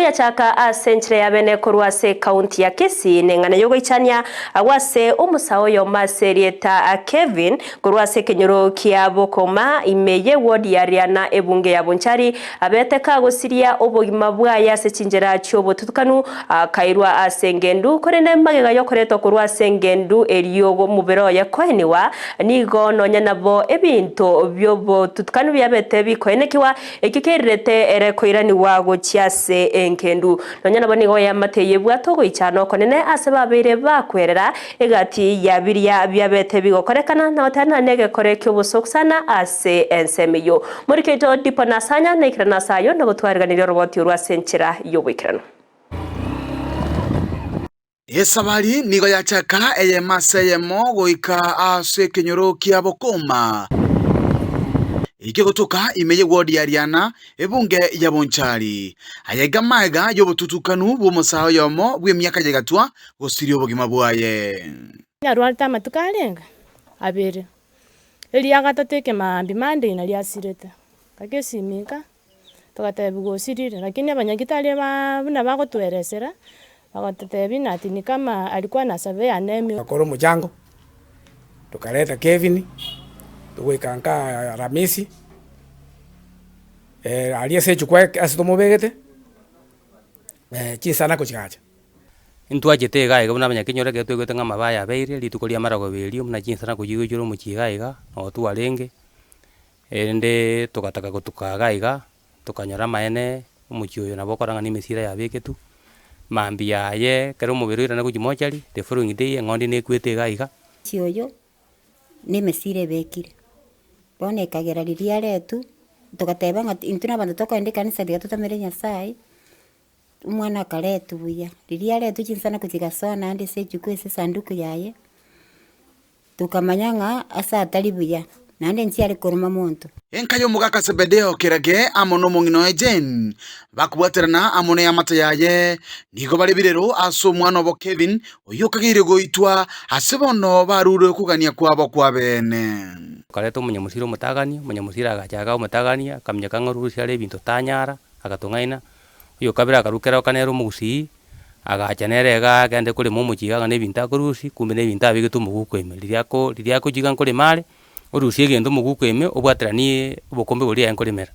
ya chaka asenchire ya bene kurwase kaunti ya Kisii nengana yogoichania awase umusao yo maserieta Kevin kurwase kenyoro kia Bokoma imeye ward ya Riana ebunge ya Bonchari abeteka gosiria obogima bwaya sechinjera cyobo tutukanu kairwa asengendu korene magega yokoreto kurwase ngendu eriogo mubero ya koheniwa nigo nonya nabo ebinto byobo tutukanu byabete bikoenekiwa ekikerete erekoirani wago chiase enkendu nonya nabo nigo yamateye bwatogo ichano konene ase babire bakwerera egati yabiria byabete bigokorekana na otana nege korekyo busoksana ase ensemeyo muriketo dipona sanya nekirana sayo no gutwariganira roboti urwa senchira yobwikirano Esabari nigo yachaka eye maseyemo goika ase kenyoro kia Bokoma ikigotuka imeye ward ya Riana ebunge ya Bonchari ayega maiga yobututukanu bw'omusao yomo bw'emyaka yegatwa gosirio obogima bwaye nyarwalta matukalenga abere eliya gatateke mambi mande na lyasirete kagesimika tugatebugosirire lakini abanyagitali bana bagotweresera bagatetebina ati ni kama alikuwa na survey anemi akoro mujango tukaleta Kevin tuwekanka Ramisi aliese chukwa asitomobegete chisana kuchikacha intwachete gaiga buna abanyakenyore getwegete ng'ama baya beire litukoria marago berio muna chinsana kuyigujuru muchigaiga otwarenge ende tukataka kutuka gaiga tukanyora maene umuchioyo nabo koranga ni mesira ya beketu mambi yaye kero mubirira na kujimochari the following day ngondi ne kwete gaiga chioyo ni mesire bekire bone kagera liria letu tukateba ngati intuna bantu tokaende kanisa dia tutamere Nyasaye umwana kaletu buya liria letu chinsana kuchigasona ande sejukwese sanduku yaye tukamanyanga asa atali buya nande nchiari koruma muntu enkayo mugaka sebedeo kerage amono mungino ejen bakubwaterana amone ya mata yaye nigo bari birero aso mwana bo Kevin oyokagire goitwa asebono barure kugania kwabo kwa bene kaleto munyamusiro mutagani munyamusira agachaga umutagani akamnyaka ng'oru ciare bintu tanyara agatungaina uyo kabira akarukera kanero mugusi agachanerega gende kuri mumuchiga ne bintu akurusi kumbe ne bintu abigetu mugukweme liriako jiga nkore mare urusie gendo mugukweme obwateranie obokombe buri yankorimera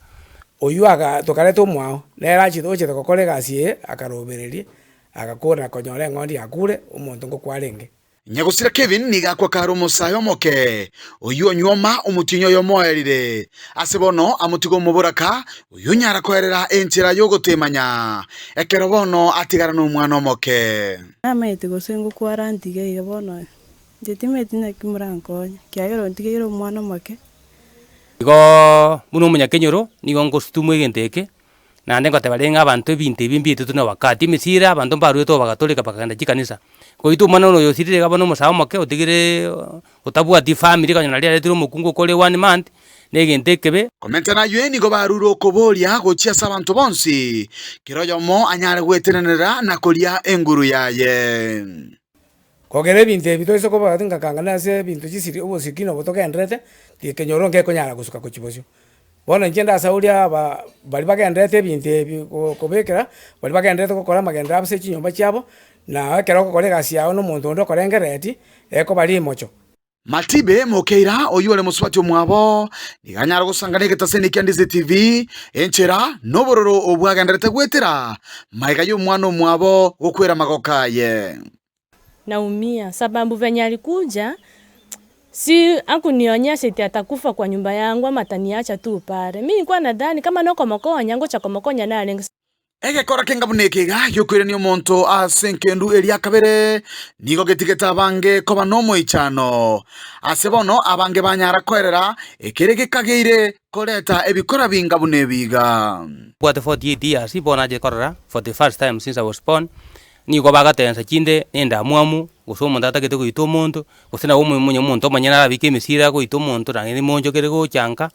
oyu aga tukaleta omwao nera chitoche tukokore gasie akarobererie agakora konyore ngondi akure umuntu ngokwarenge nyagusira Kevin niga kwa karo musayo moke oyu onyoma umutinyo yomoerire asebono amutigo muburaka oyu nyara kwerera enchira yogotemanya ekero bono atigara no mwana moke amete gosengo kwara ntige ibono jetimete na kimurankonya kyagero ntige mwana moke igo muno munyakenyoro nigo ngostumu egenteke nande ngotebarenga abantu ebintu ebimbiete tuna wakati mesira abantu mbaru to bagatoleka bakagenda chikanisa koitu mwana no yosirire gabano musao moke otigire otabwati family kanyona ria retiro mukungu kole 1 month negentekebe komenta na yue nigo baruro koboria gochia sabantu bonsi kiroyomo anyare gweteranira na koria enguru yaye kogere binte bitoise ko batinga kangana se bintu chisiri obosikino botogendrete kenyoro ngekonyara gusuka kuchibosyo bona ngenda sauria bali bagendrete binte kobekera bali bagendrete kokora magendra abse chinyomba chiabo na kero kokore gasi yao no muntu ndo korengereti eko bali mocho Matibe mokeira oyu ole muswati omwabo niganyara gusangana getaseni kyandize TV enchera nobororo obwagenderete gwetera maiga y'omwana omwabo gokwera magokaye naumia sababu venye alikuja si akunionyesha eti atakufa kwa nyumba yangu ama ataniacha tu pale. Mimi nilikuwa nadhani kama noko mokonya ngocha komokonya nale ege kora kengabunekega yokwira ni omonto asenkendu eria kabere nigo getigeta bange koba nomo ichano asebono abange banyara kwerera ekerege kageire koleta ebikora bingabune biga what 48 years ibona je korra for the first time since I was born nigo bagatensa chinde nenda mwamu gusoma ndata gete kuito muntu gusena umwe munye muntu manyana bike misira kuito muntu rangeni monjo kere go chanka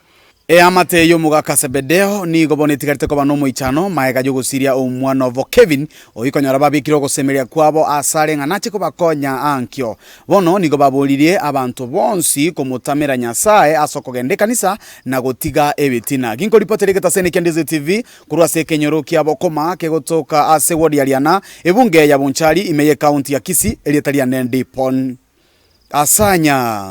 amate yo mugaka sebedeo ni gobone tigarite ko bano moichano maega yo gusiria omwana vo Kevin oikonyora babikiro gosemeria kwabo asare nganache ko bakonya ankyo bono ni gobaburirie abantu bonsi komutamira Nyasaye asokogende kanisa na gotiga ebitina ginko ripoteri getasene Kendize TV kurwa se kenyoro kiabo koma kegotoka ase wodi aliana ebunge ya Bonchari imeye county ya Kisii elietalia Nendi Pon Asanya.